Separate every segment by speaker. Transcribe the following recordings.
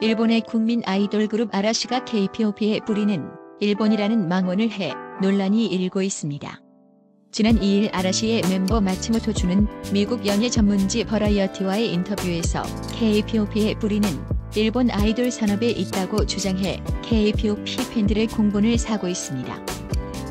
Speaker 1: 일본의 국민 아이돌 그룹 아라시가 K-POP에 뿌리는 일본이라는 망언을 해 논란이 일고 있습니다. 지난 2일 아라시의 멤버 마츠모토 준은 미국 연예 전문지 버라이어티와의 인터뷰에서 K-POP에 뿌리는 일본 아이돌 산업에 있다고 주장해 K-POP 팬들의 공분을 사고 있습니다.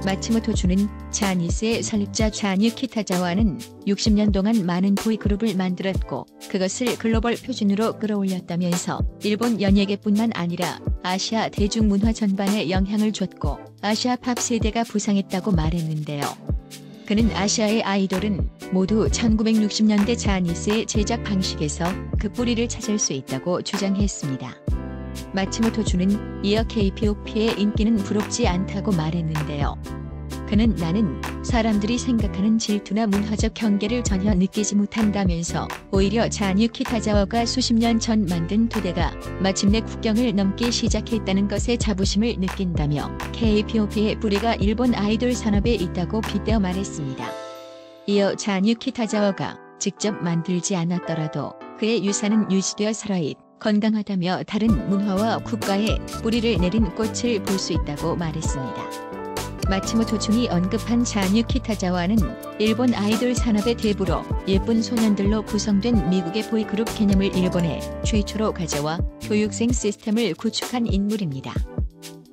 Speaker 1: 마츠모토 준은 자니스의 설립자 자니 키타자와는 60년 동안 많은 보이그룹을 만들었고 그것을 글로벌 표준으로 끌어올렸다면서 일본 연예계뿐만 아니라 아시아 대중문화 전반에 영향을 줬고 아시아 팝 세대가 부상했다고 말했는데요. 그는 아시아의 아이돌은 모두 1960년대 자니스의 제작 방식에서 그 뿌리를 찾을 수 있다고 주장했습니다. 마츠모토 준은 이어 K-POP의 인기는 부럽지 않다고 말했는데요. 그는 나는 사람들이 생각하는 질투나 문화적 경계를 전혀 느끼지 못한다면서 오히려 자니 키타자와가 수십 년 전 만든 토대가 마침내 국경을 넘기 시작했다는 것에 자부심을 느낀다며 K-POP의 뿌리가 일본 아이돌 산업에 있다고 빗대어 말했습니다. 이어 자니 키타자와가 직접 만들지 않았더라도 그의 유산은 유지되어 살아있 건강하다며 다른 문화와 국가에 뿌리를 내린 꽃을 볼 수 있다고 말했습니다. 마츠모토 준이 언급한 자니 키타자와는 일본 아이돌 산업의 대부로 예쁜 소년들로 구성된 미국의 보이그룹 개념을 일본에 최초로 가져와 교육생 시스템을 구축한 인물입니다.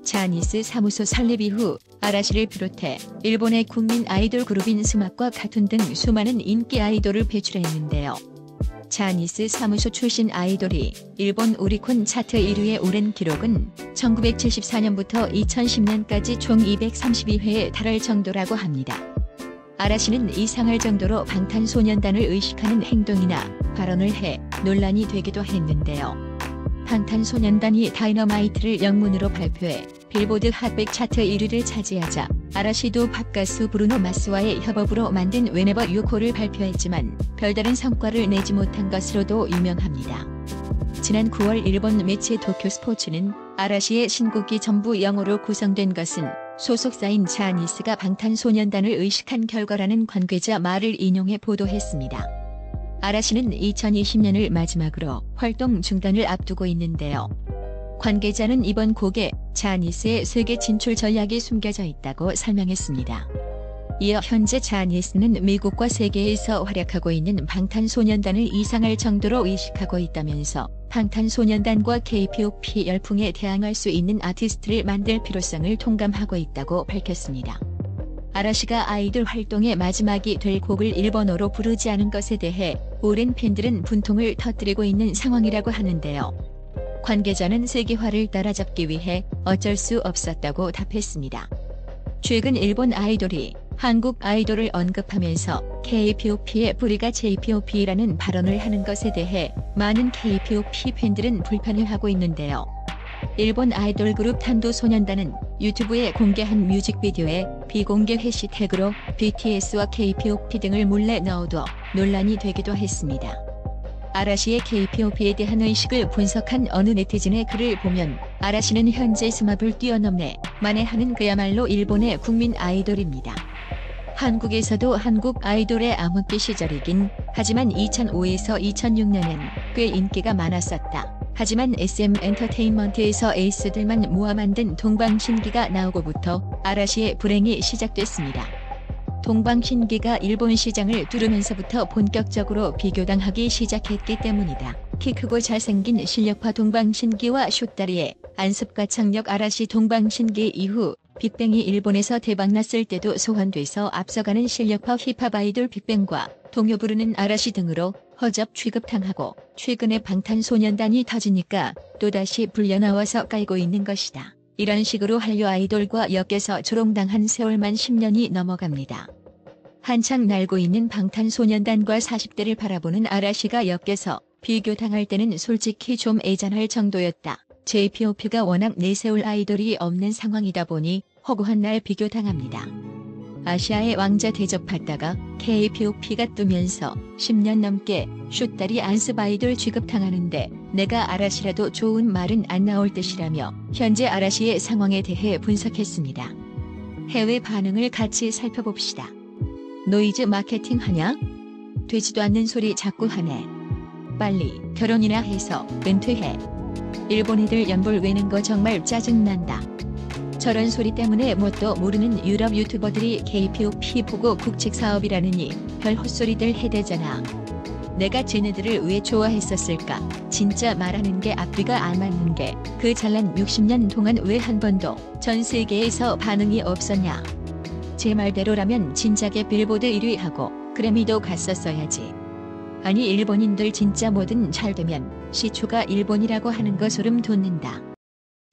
Speaker 1: 자니스 사무소 설립 이후 아라시를 비롯해 일본의 국민 아이돌 그룹인 스마과 카툰 등 수많은 인기 아이돌을 배출했는데요. 자니스 사무소 출신 아이돌이 일본 오리콘 차트 1위의 오랜 기록은 1974년부터 2010년까지 총 232회에 달할 정도라고 합니다. 아라시는 이상할 정도로 방탄소년단을 의식하는 행동이나 발언을 해 논란이 되기도 했는데요. 방탄소년단이 다이너마이트를 영문으로 발표해 빌보드 핫100 차트 1위를 차지하자 아라시도 팝가수 브루노 마스와의 협업으로 만든 Whenever You Call을 발표했지만 별다른 성과를 내지 못한 것으로도 유명합니다. 지난 9월 일본 매체 도쿄 스포츠는 아라시의 신곡이 전부 영어로 구성된 것은 소속사인 자니스가 방탄소년단을 의식한 결과라는 관계자 말을 인용해 보도했습니다. 아라시는 2020년을 마지막으로 활동 중단을 앞두고 있는데요. 관계자는 이번 곡에 자니스의 세계 진출 전략이 숨겨져 있다고 설명했습니다. 이어 현재 자니스는 미국과 세계에서 활약하고 있는 방탄소년단을 이상할 정도로 의식하고 있다면서 방탄소년단과 K-POP 열풍에 대항할 수 있는 아티스트를 만들 필요성을 통감하고 있다고 밝혔습니다. 아라시가 아이돌 활동의 마지막이 될 곡을 일본어로 부르지 않은 것에 대해 오랜 팬들은 분통을 터뜨리고 있는 상황이라고 하는데요. 관계자는 세계화를 따라잡기 위해 어쩔 수 없었다고 답했습니다. 최근 일본 아이돌이 한국 아이돌을 언급하면서 K-POP의 뿌리가 J-POP라는 발언을 하는 것에 대해 많은 K-POP 팬들은 불편해하고 있는데요. 일본 아이돌 그룹 탄도소년단은 유튜브에 공개한 뮤직비디오에 비공개 해시태그로 BTS와 K-POP 등을 몰래 넣어둬 논란이 되기도 했습니다. 아라시의 K-POP에 대한 의식을 분석한 어느 네티즌의 글을 보면 아라시는 현재 스마블 뛰어넘네 만회하는 그야말로 일본의 국민 아이돌입니다. 한국에서도 한국 아이돌의 암흑기 시절이긴 하지만 2005에서 2006년엔 꽤 인기가 많았었다. 하지만 SM 엔터테인먼트에서 에이스들만 모아 만든 동방신기가 나오고부터 아라시의 불행이 시작됐습니다. 동방신기가 일본 시장을 뚫으면서부터 본격적으로 비교당하기 시작했기 때문이다. 키 크고 잘생긴 실력파 동방신기와 숏다리의 안습과 창력 아라시 동방신기 이후 빅뱅이 일본에서 대박났을 때도 소환돼서 앞서가는 실력파 힙합 아이돌 빅뱅과 동요 부르는 아라시 등으로 허접 취급당하고 최근에 방탄소년단이 터지니까 또다시 불려나와서 깔고 있는 것이다. 이런 식으로 한류 아이돌과 엮여서 조롱당한 세월만 10년이 넘어갑니다. 한창 날고 있는 방탄소년단과 40대를 바라보는 아라시가 엮여서 비교당할 때는 솔직히 좀 애잔할 정도였다. J-POP가 워낙 내세울 아이돌이 없는 상황이다 보니 허구한 날 비교당합니다. 아시아의 왕자 대접받다가 K-POP가 뜨면서 10년 넘게 숏다리 안습 아이돌 취급당하는데 내가 아라시라도 좋은 말은 안 나올 듯이라며 현재 아라시의 상황에 대해 분석했습니다. 해외 반응을 같이 살펴봅시다. 노이즈 마케팅 하냐? 되지도 않는 소리 자꾸 하네. 빨리 결혼이나 해서 은퇴해. 일본이들 연볼 외는 거 정말 짜증난다. 저런 소리 때문에 뭣도 모르는 유럽 유튜버들이 K-pop 보고 국책 사업이라느니 별 헛소리들 해대잖아. 내가 쟤네들을 왜 좋아했었을까? 진짜 말하는 게 앞뒤가 안 맞는 게 그 잘난 60년 동안 왜 한 번도 전 세계에서 반응이 없었냐? 제 말대로라면 진작에 빌보드 1위 하고 그래미도 갔었어야지. 아니 일본인들 진짜 뭐든 잘 되면 시초가 일본이라고 하는 거 소름 돋는다.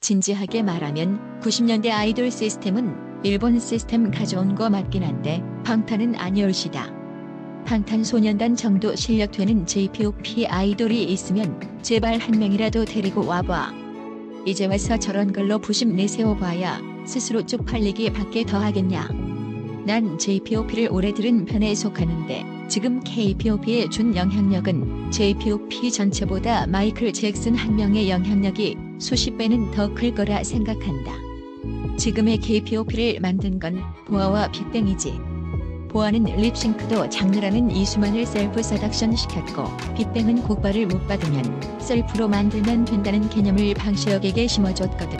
Speaker 1: 진지하게 말하면 90년대 아이돌 시스템은 일본 시스템 가져온 거 맞긴 한데 방탄은 아니올시다. 방탄소년단 정도 실력 되는 J-pop 아이돌이 있으면 제발 한 명이라도 데리고 와봐. 이제 와서 저런 걸로 부심 내세워봐야 스스로 쪽팔리기 밖에 더 하겠냐. 난 J-pop를 오래 들은 편에 속하는데 지금 K-pop에 준 영향력은 J-pop 전체보다 마이클 잭슨 한 명의 영향력이 수십 배는 더 클 거라 생각한다. 지금의 K-pop를 만든 건 보아와 빅뱅이지. 보아는 립싱크도 장르라는 이수만을 셀프 서덕션 시켰고 빅뱅은 곡발을 못 받으면 셀프로 만들면 된다는 개념을 방시혁에게 심어줬거든.